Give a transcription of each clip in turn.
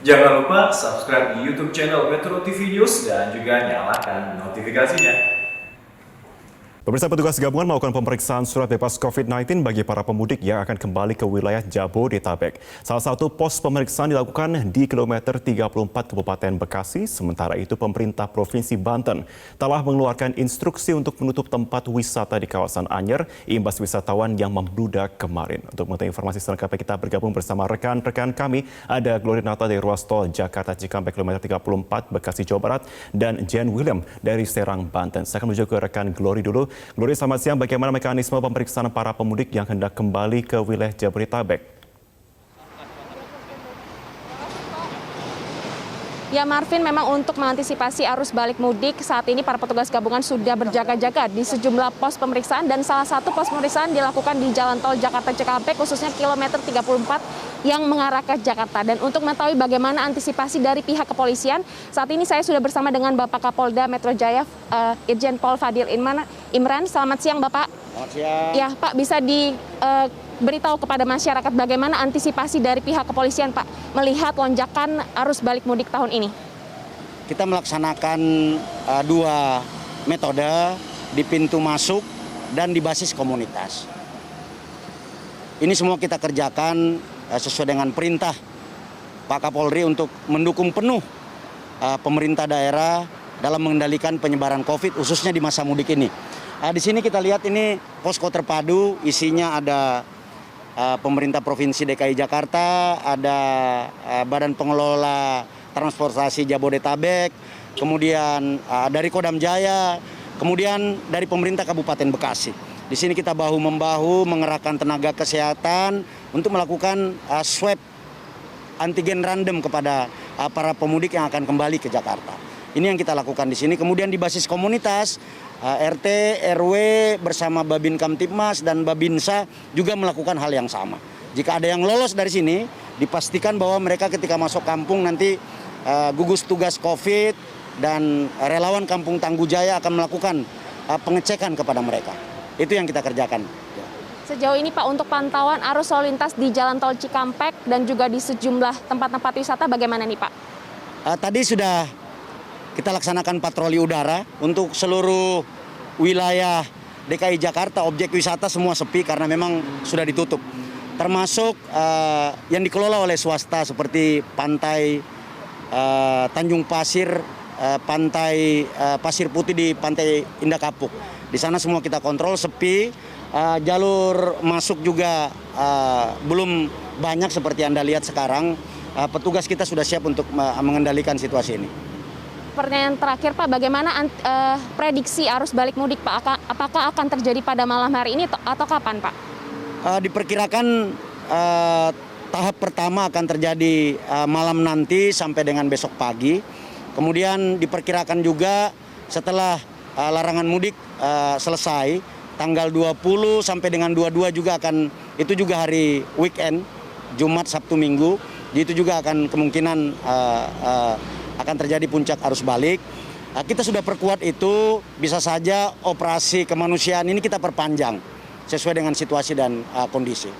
Jangan lupa subscribe di YouTube channel Metro TV News dan juga nyalakan notifikasinya. Pemirsa, petugas gabungan melakukan pemeriksaan surat bebas COVID-19 bagi para pemudik yang akan kembali ke wilayah Jabodetabek. Salah satu pos pemeriksaan dilakukan di kilometer 34 Kabupaten Bekasi. Sementara itu, pemerintah Provinsi Banten telah mengeluarkan instruksi untuk menutup tempat wisata di kawasan Anyer imbas wisatawan yang membludak kemarin. Untuk mengetahui informasi selengkapnya, kita bergabung bersama rekan-rekan kami. Ada Glory Nata dari Ruas Tol Jakarta Cikampek kilometer 34 Bekasi, Jawa Barat, dan Jen William dari Serang, Banten. Saya akan menuju ke rekan Glory dulu. Glory, selamat siang. Bagaimana mekanisme pemeriksaan para pemudik yang hendak kembali ke wilayah Jabodetabek? Ya Marvin, memang untuk mengantisipasi arus balik mudik, saat ini para petugas gabungan sudah berjaga-jaga di sejumlah pos pemeriksaan dan salah satu pos pemeriksaan dilakukan di Jalan Tol Jakarta Cikampek, khususnya kilometer 34 yang mengarah ke Jakarta. Dan untuk mengetahui bagaimana antisipasi dari pihak kepolisian, saat ini saya sudah bersama dengan Bapak Kapolda Metro Jaya, Irjen Pol Fadil Imran. Selamat siang Bapak. Selamat siang. Ya Pak, bisa diberitahu kepada masyarakat bagaimana antisipasi dari pihak kepolisian Pak melihat lonjakan arus balik mudik tahun ini? Kita melaksanakan dua metode di pintu masuk dan di basis komunitas. Ini semua kita kerjakan sesuai dengan perintah Pak Kapolri untuk mendukung penuh pemerintah daerah dalam mengendalikan penyebaran COVID, khususnya di masa mudik ini. Di sini kita lihat ini posko terpadu, isinya ada pemerintah Provinsi DKI Jakarta, ada Badan Pengelola Transportasi Jabodetabek, kemudian dari Kodam Jaya, kemudian dari pemerintah Kabupaten Bekasi. Di sini kita bahu-membahu mengerahkan tenaga kesehatan untuk melakukan swab antigen random kepada para pemudik yang akan kembali ke Jakarta. Ini yang kita lakukan di sini. Kemudian di basis komunitas, RT, RW bersama Babin Kamtibmas dan Babinsa juga melakukan hal yang sama. Jika ada yang lolos dari sini, dipastikan bahwa mereka ketika masuk kampung nanti gugus tugas COVID dan relawan Kampung Tangguh Jaya akan melakukan pengecekan kepada mereka. Itu yang kita kerjakan. Sejauh ini Pak, untuk pantauan arus lalu lintas di Jalan Tol Cikampek dan juga di sejumlah tempat-tempat wisata bagaimana nih Pak? Tadi sudah kita laksanakan patroli udara untuk seluruh wilayah DKI Jakarta, objek wisata semua sepi karena memang sudah ditutup. Termasuk yang dikelola oleh swasta seperti pantai Tanjung Pasir, pantai Pasir Putih di Pantai Indah Kapuk. Di sana semua kita kontrol, sepi. Jalur masuk juga belum banyak seperti Anda lihat sekarang. Petugas kita sudah siap untuk mengendalikan situasi ini. Pertanyaan terakhir Pak, bagaimana prediksi arus balik mudik Pak? Apakah akan terjadi pada malam hari ini atau kapan Pak? Diperkirakan tahap pertama akan terjadi malam nanti sampai dengan besok pagi. Kemudian diperkirakan juga setelah larangan mudik selesai, tanggal 20 sampai dengan 22 juga akan, itu juga hari weekend, Jumat, Sabtu, Minggu. Itu juga akan kemungkinan akan terjadi puncak arus balik. Kita sudah perkuat itu, bisa saja operasi kemanusiaan ini kita perpanjang sesuai dengan situasi dan kondisi.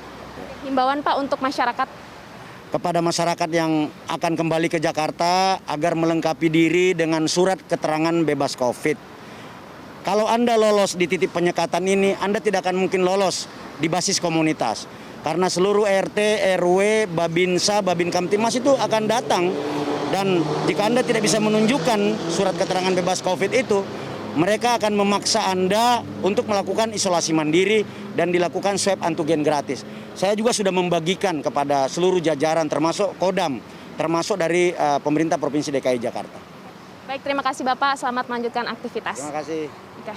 Himbauan Pak untuk masyarakat? Kepada masyarakat yang akan kembali ke Jakarta agar melengkapi diri dengan surat keterangan bebas COVID. Kalau Anda lolos di titik penyekatan ini, Anda tidak akan mungkin lolos di basis komunitas. Karena seluruh RT, RW, Babinsa, Babin Kamtibmas itu akan datang. Dan jika Anda tidak bisa menunjukkan surat keterangan bebas COVID itu, mereka akan memaksa Anda untuk melakukan isolasi mandiri dan dilakukan swab antigen gratis. Saya juga sudah membagikan kepada seluruh jajaran termasuk Kodam, termasuk dari pemerintah Provinsi DKI Jakarta. Baik, terima kasih Bapak. Selamat melanjutkan aktivitas. Terima kasih. Oke.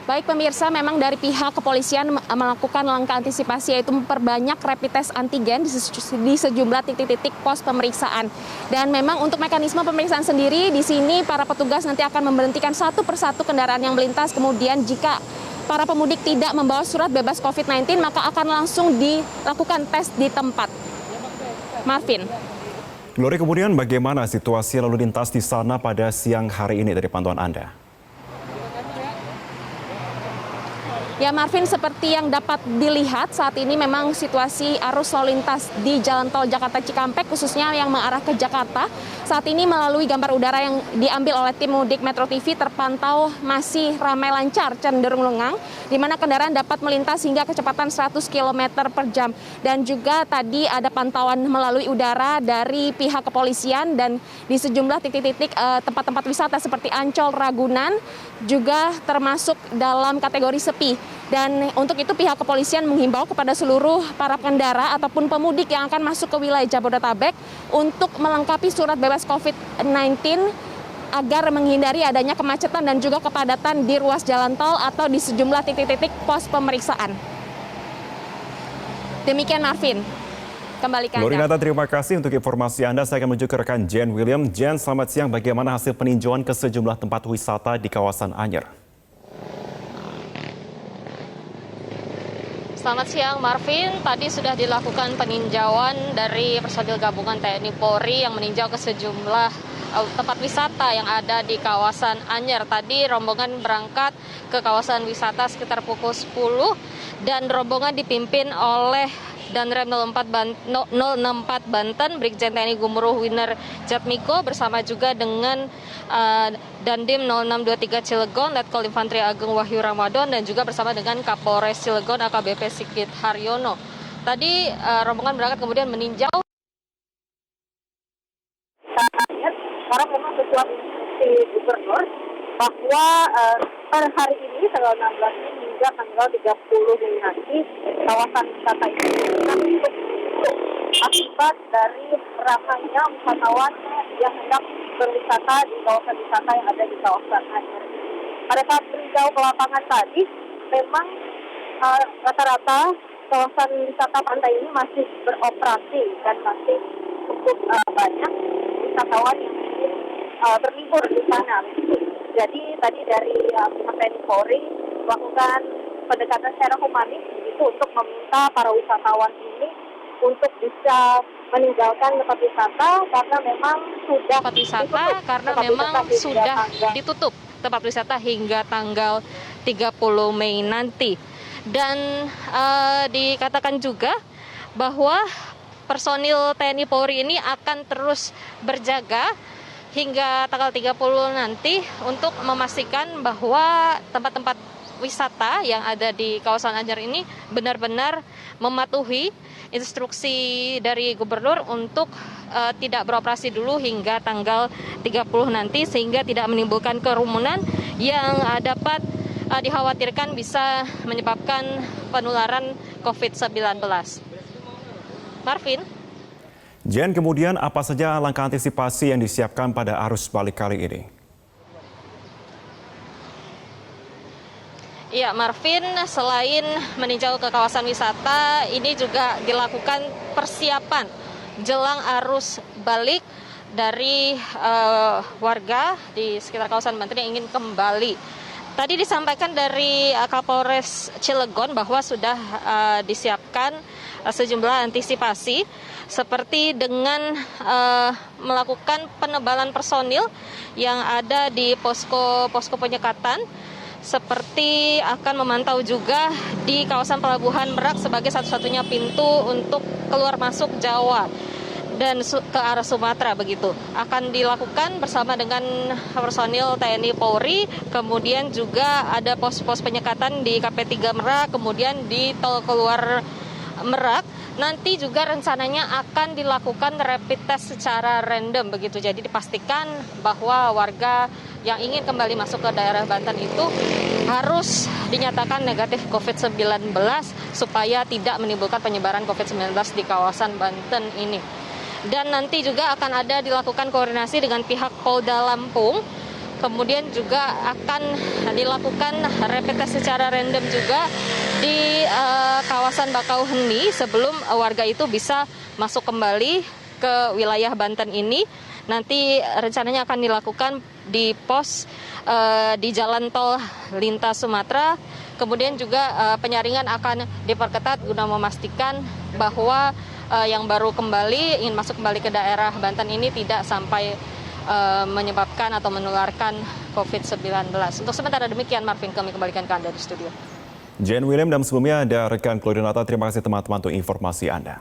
Baik pemirsa, memang dari pihak kepolisian melakukan langkah antisipasi yaitu memperbanyak rapid test antigen di sejumlah titik-titik pos pemeriksaan. Dan memang untuk mekanisme pemeriksaan sendiri di sini para petugas nanti akan memberhentikan satu persatu kendaraan yang melintas. Kemudian jika para pemudik tidak membawa surat bebas COVID-19 maka akan langsung dilakukan tes di tempat. Marvin. Glory, kemudian bagaimana situasi lalu lintas di sana pada siang hari ini dari pantauan Anda? Ya Marvin, seperti yang dapat dilihat saat ini memang situasi arus lalu lintas di Jalan Tol Jakarta Cikampek khususnya yang mengarah ke Jakarta saat ini melalui gambar udara yang diambil oleh tim Mudik Metro TV terpantau masih ramai lancar, cenderung lengang, di mana kendaraan dapat melintas hingga kecepatan 100 km per jam. Dan juga tadi ada pantauan melalui udara dari pihak kepolisian dan di sejumlah titik-titik tempat-tempat wisata seperti Ancol, Ragunan juga termasuk dalam kategori sepi. Dan untuk itu pihak kepolisian menghimbau kepada seluruh para pengendara ataupun pemudik yang akan masuk ke wilayah Jabodetabek untuk melengkapi surat bebas COVID-19 agar menghindari adanya kemacetan dan juga kepadatan di ruas jalan tol atau di sejumlah titik-titik pos pemeriksaan. Demikian Marvin. Kembali ke Anda. Lorinata, terima kasih untuk informasi Anda. Saya akan menuju ke rekan Jen William. Jen, selamat siang. Bagaimana hasil peninjauan ke sejumlah tempat wisata di kawasan Anyer? Selamat siang Marvin, tadi sudah dilakukan peninjauan dari personil gabungan TNI Polri yang meninjau ke sejumlah tempat wisata yang ada di kawasan Anyer. Tadi rombongan berangkat ke kawasan wisata sekitar pukul 10 dan rombongan dipimpin oleh Danrem 064 Banten, Brigjen TNI Gumuruh Winner Jatmiko bersama juga dengan Dandim 0623 Cilegon, Letkol Infantri Agung Wahyu Ramadan dan juga bersama dengan Kapolres Cilegon AKBP Sigit Haryono. Tadi rombongan berangkat kemudian meninjau. Sekarang memang sesuai instruksi Gubernur bahwa per hari ini tanggal 16 ini hingga tanggal 30 Mei nanti kawasan wisata ini tutup akibat dari ramainya wisatawan yang hendak berwisata di kawasan wisata yang ada di kawasan Anyer. Pada saat meninjau ke lapangan tadi, memang rata-rata kawasan wisata pantai ini masih beroperasi dan masih cukup banyak wisatawan yang ingin berlibur di sana. Jadi tadi dari pihak TNI Polri melakukan pendekatan secara humanis begitu untuk meminta para wisatawan ini untuk bisa meninggalkan tempat wisata karena memang sudah ditutup tempat wisata hingga tanggal 30 Mei nanti. Dan dikatakan juga bahwa personil TNI Polri ini akan terus berjaga hingga tanggal 30 nanti untuk memastikan bahwa tempat-tempat wisata yang ada di kawasan Anyer ini benar-benar mematuhi instruksi dari gubernur untuk tidak beroperasi dulu hingga tanggal 30 nanti sehingga tidak menimbulkan kerumunan yang dapat dikhawatirkan bisa menyebabkan penularan COVID-19. Marvin. Jen, kemudian apa saja langkah antisipasi yang disiapkan pada arus balik kali ini? Ya, Marvin, selain meninjau ke kawasan wisata, ini juga dilakukan persiapan jelang arus balik dari warga di sekitar kawasan Banten yang ingin kembali. Tadi disampaikan dari Kapolres Cilegon bahwa sudah disiapkan sejumlah antisipasi seperti dengan melakukan penebalan personil yang ada di posko penyekatan, seperti akan memantau juga di kawasan Pelabuhan Merak sebagai satu-satunya pintu untuk keluar masuk Jawa dan ke arah Sumatera begitu. Akan dilakukan bersama dengan personil TNI Polri, kemudian juga ada pos-pos penyekatan di KP3 Merak, kemudian di tol keluar Merak. Nanti juga rencananya akan dilakukan rapid test secara random begitu. Jadi dipastikan bahwa warga yang ingin kembali masuk ke daerah Banten itu harus dinyatakan negatif COVID-19 supaya tidak menimbulkan penyebaran COVID-19 di kawasan Banten ini. Dan nanti juga akan ada dilakukan koordinasi dengan pihak Polda Lampung. Kemudian juga akan dilakukan rapid test secara random juga di kawasan Bakauheni sebelum warga itu bisa masuk kembali ke wilayah Banten ini. Nanti rencananya akan dilakukan di pos di jalan tol lintas Sumatera. Kemudian juga penyaringan akan diperketat guna memastikan bahwa yang baru kembali ingin masuk kembali ke daerah Banten ini tidak sampai menyebabkan atau menularkan COVID-19. Untuk sementara demikian, Marvin, kami kembalikan ke Anda di studio. Jen William dan sebelumnya ada rekan Claudionata. Terima kasih teman-teman untuk informasi Anda.